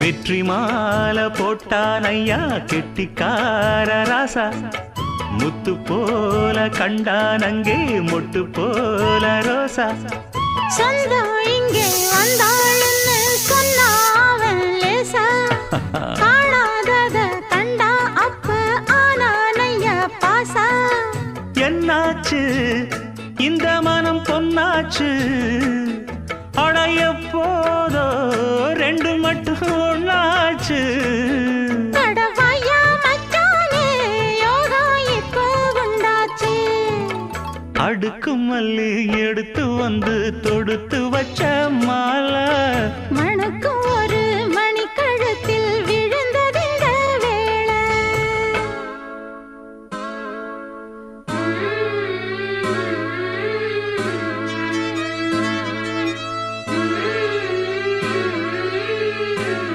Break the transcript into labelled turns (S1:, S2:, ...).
S1: வெற்றி மாலை போட்டான் ஐயா கெட்டிக்கார ராசா முத்து போல கண்டான் அங்கே மொட்டு போல ரோசா
S2: சொந்தம் இங்கே வந்தாள்னு சொன்னாவன் லேசா காணாதத கண்டா அப்ப ஆனானைய பாசா
S1: என்னாச்சு இந்த மனம் பொன்னாச்சு அடைய போதோ ரெண்டு மட்டும் ஒன்னாச்சு
S2: கடவாயா மச்சானே யோகா இப்போ உண்டாச்சு
S1: அடுக்கு மல்லி எடுத்து வந்து தொடுத்து வச்ச மாலை